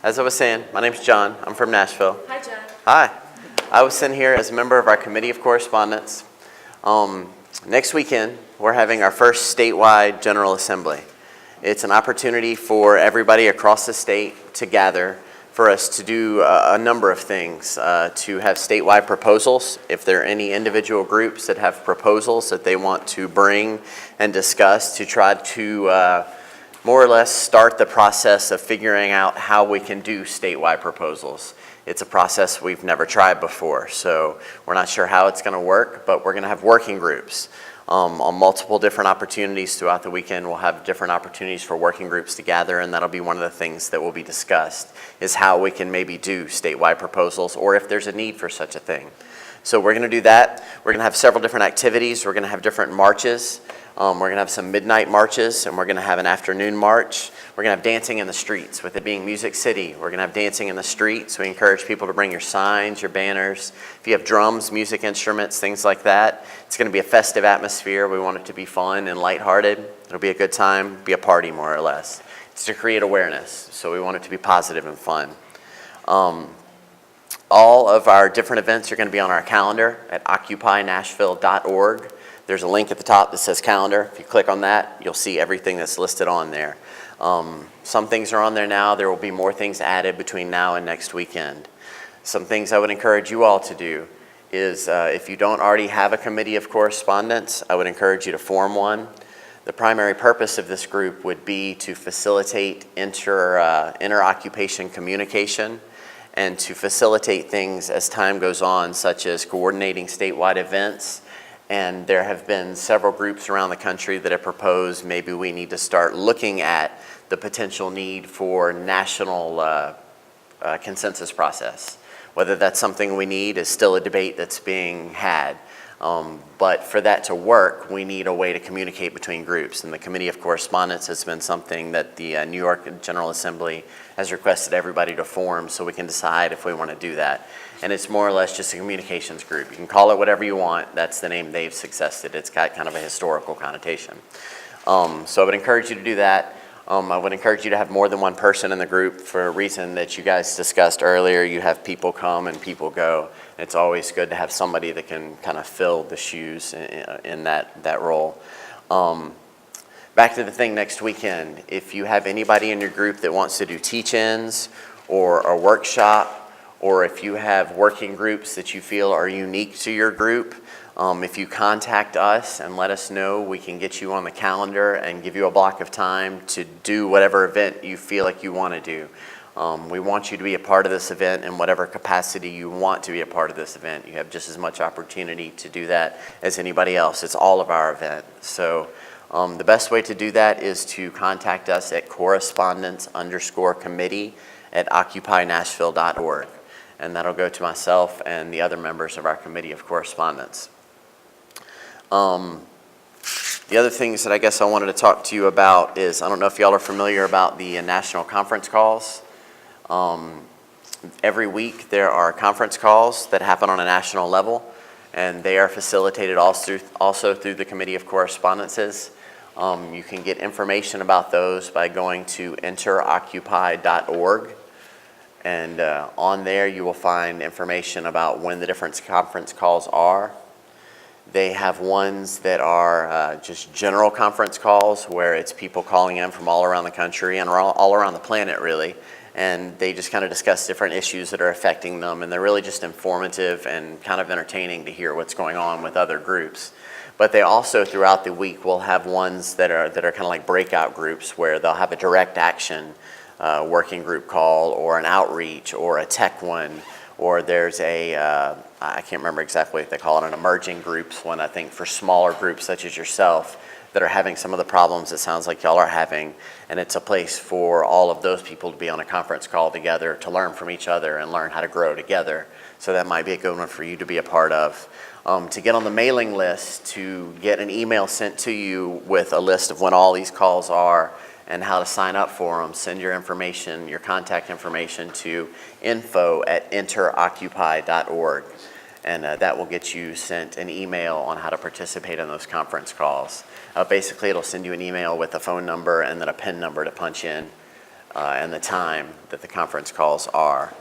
As I was saying, my name's John. I'm from Nashville. Hi, John. Hi. I was sitting here as a member of our Committee of Correspondence. Next weekend, we're having our first statewide General Assembly. It's an opportunity for everybody across the state to gather for us to do a number of things, to have statewide proposals. If there are any individual groups that have proposals that they want to bring and discuss, to try to more or less start the process of figuring out how we can do statewide proposals. It's a process we've never tried before, so we're not sure how it's going to work, but we're going to have working groups on multiple different opportunities throughout the weekend. We'll have different opportunities for working groups to gather, and that'll be one of the things that will be discussed, is how we can maybe do statewide proposals, or if there's a need for such a thing. So we're going to do that. We're going to have several different activities. We're going to have different marches. We're going to have some midnight marches, and we're going to have an afternoon march. We're going to have dancing in the streets. With it being Music City, we're going to have dancing in the streets. We encourage people to bring your signs, your banners. If you have drums, music instruments, things like that, it's going to be a festive atmosphere. We want it to be fun and lighthearted. It'll be a good time, be a party more or less. It's to create awareness, so we want it to be positive and fun. All of our different events are going to be on our calendar at occupynashville.org. There's a link at the top that says calendar. If you click on that, you'll see everything that's listed on there. Some things are on there now. There will be more things added between now and next weekend. Some things I would encourage you all to do is if you don't already have a committee of correspondence, I would encourage you to form one. The primary purpose of this group would be to facilitate inter-occupation communication and to facilitate things as time goes on, such as coordinating statewide events. And there have been several groups around the country that have proposed maybe we need to start looking at the potential need for national consensus process. Whether that's something we need is still a debate that's being had. But for that to work, we need a way to communicate between groups. And the Committee of Correspondence has been something that the New York General Assembly has requested everybody to form so we can decide if we want to do that. And it's more or less just a communications group. You can call it whatever you want. That's the name they've suggested. It's got kind of a historical connotation. So I would encourage you to do that. I would encourage you to have more than one person in the group for a reason that you guys discussed earlier. You have people come and people go. It's always good to have somebody that can kind of fill the shoes in that role. Back to the thing next weekend. If you have anybody in your group that wants to do teach-ins or a workshop, or if you have working groups that you feel are unique to your group, if you contact us and let us know, we can get you on the calendar and give you a block of time to do whatever event you feel like you want to do. We want you to be a part of this event in whatever capacity you want to be a part of this event. You have just as much opportunity to do that as anybody else. It's all of our event. So the best way to do that is to contact us at correspondence_committee@occupynashville.org. And that'll go to myself and the other members of our Committee of Correspondence. The other things that I guess I wanted to talk to you about is, I don't know if y'all are familiar about the national conference calls. Every week there are conference calls that happen on a national level, and they are facilitated also through the Committee of Correspondences. You can get information about those by going to interoccupy.org. And on there you will find information about when the different conference calls are. They have ones that are just general conference calls where it's people calling in from all around the country and all around the planet really. And they just kind of discuss different issues that are affecting them, and they're really just informative and kind of entertaining to hear what's going on with other groups. But they also throughout the week will have ones that are kind of like breakout groups where they'll have a direct action working group call, or an outreach, or a tech one, or there's a, I can't remember exactly what they call it, an emerging groups one, I think, for smaller groups such as yourself that are having some of the problems it sounds like y'all are having. And it's a place for all of those people to be on a conference call together to learn from each other and learn how to grow together. So that might be a good one for you to be a part of. To get on the mailing list, to get an email sent to you with a list of when all these calls are, and how to sign up for them, send your information, your contact information to info@interoccupy.org. And that will get you sent an email on how to participate in those conference calls. Basically, it'll send you an email with a phone number and then a PIN number to punch in and the time that the conference calls are.